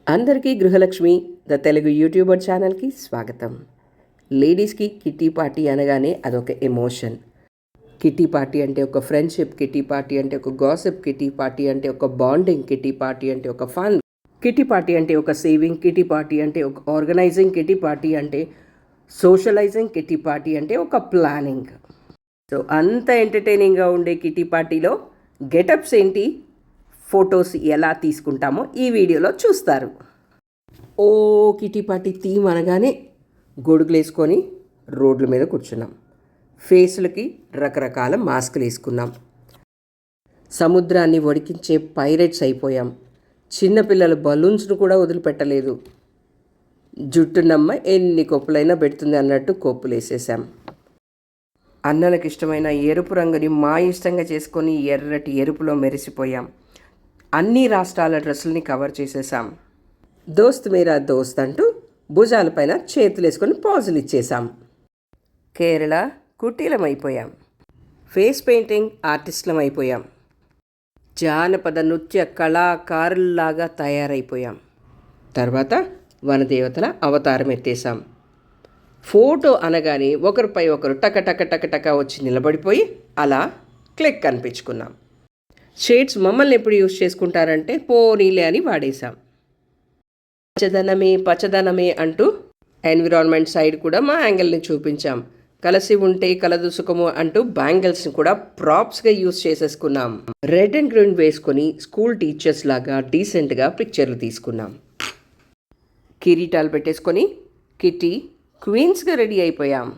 అందరికీ గృహలక్ష్మి the Telugu YouTuber ఛానల్కి స్వాగతం. లేడీస్కి కిట్టి పార్టీ అనగానే అదొక ఎమోషన్. కిట్టి పార్టీ అంటే ఒక ఫ్రెండ్షిప్, కిట్టి పార్టీ అంటే ఒక గాసిప్, కిట్టి పార్టీ అంటే ఒక బాండింగ్, కిట్టి పార్టీ అంటే ఒక ఫన్, కిట్టి పార్టీ అంటే ఒక సేవింగ్, కిట్టి పార్టీ అంటే ఒక ఆర్గనైజింగ్, కిట్టి పార్టీ అంటే సోషలైజింగ్, కిట్టి పార్టీ అంటే ఒక ప్లానింగ్. సో అంత ఎంటర్టైనింగ్గా ఉండే కిట్టి పార్టీలో గెటప్స్ ఏంటి, ఫొటోస్ ఎలా తీసుకుంటామో ఈ వీడియోలో చూస్తారు. ఓ కిటీ పార్టీ థీమ్ అనగానే గొడుగులు వేసుకొని రోడ్ల మీద కూర్చున్నాం. ఫేసులకి రకరకాల మాస్కులు వేసుకున్నాం. సముద్రాన్ని వడికించే పైరెట్స్ అయిపోయాం. చిన్నపిల్లల బలూన్స్ను కూడా వదిలిపెట్టలేదు. జుట్టునమ్మ ఎన్ని కొప్పులైనా పెడుతుంది అన్నట్టు కొప్పులు వేసేసాం. అన్నలకు ఇష్టమైన ఎరుపు రంగుని మా ఇష్టంగా చేసుకొని ఎర్రటి ఎరుపులో మెరిసిపోయాం. అన్ని రాష్ట్రాల డ్రెస్సుల్ని కవర్ చేసేసాం. దోస్త్ మేరా దోస్త్ అంటూ భుజాలపైన చేతులు వేసుకొని పాజులు ఇచ్చేసాం. కేరళ కుటీలం అయిపోయాం. ఫేస్ పెయింటింగ్ ఆర్టిస్టులం అయిపోయాం. జానపద నృత్య కళాకారుల్లాగా తయారైపోయాం. తర్వాత వనదేవతల అవతారం ఎత్తేసాం. ఫోటో అనగానే ఒకరిపై ఒకరు టక టక టక టక వచ్చి నిలబడిపోయి అలా క్లిక్ అనిపించుకున్నాం. షేడ్స్ మమ్మల్ని ఎప్పుడు యూజ్ చేసుకుంటారంటే పోనీలే అని వాడేశాం. పచ్చదనమే అంటూ ఎన్విరాన్మెంట్ సైడ్ కూడా మా యాంగిల్ని చూపించాం. కలిసి ఉంటే కలదు సుఖము అంటూ బ్యాంగిల్స్ని కూడా ప్రాప్స్గా యూజ్ చేసేసుకున్నాం. రెడ్ అండ్ గ్రీన్ వేసుకొని స్కూల్ టీచర్స్ లాగా డీసెంట్గా పిక్చర్లు తీసుకున్నాం. కిరీటాలు పెట్టేసుకొని కిట్టి క్వీన్స్గా రెడీ అయిపోయాం.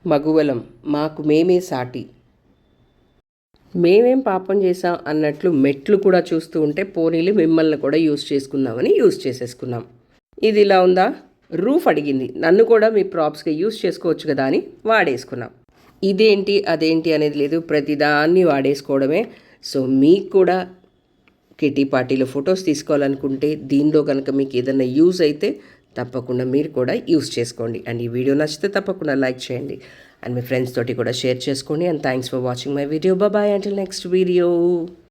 మగువలం మాకు మేమే సాటి, మేమేం పాపం చేసాం అన్నట్లు మెట్లు కూడా చూస్తూ ఉంటే పోనీలు మిమ్మల్ని కూడా యూజ్ చేసుకుందామని యూజ్ చేసేసుకున్నాం. ఇది ఇలా ఉందా, రూఫ్ అడిగింది, నన్ను కూడా మీ ప్రాప్స్గా యూజ్ చేసుకోవచ్చు కదా అని వాడేసుకున్నాం. ఇదేంటి అదేంటి అనేది లేదు, ప్రతిదాన్ని వాడేసుకోవడమే. సో మీకు కూడా కిట్టి పార్టీలో ఫొటోస్ తీసుకోవాలనుకుంటే దీనిలో కనుక మీకు ఏదైనా యూజ్ అయితే తప్పకుండా మీరు కూడా యూజ్ చేసుకోండి. అండ్ ఈ వీడియో నచ్చితే తప్పకుండా లైక్ చేయండి అండ్ మీ ఫ్రెండ్స్ తోటి కూడా షేర్ చేసుకోండి. And thanks for watching my video. Bye until next video.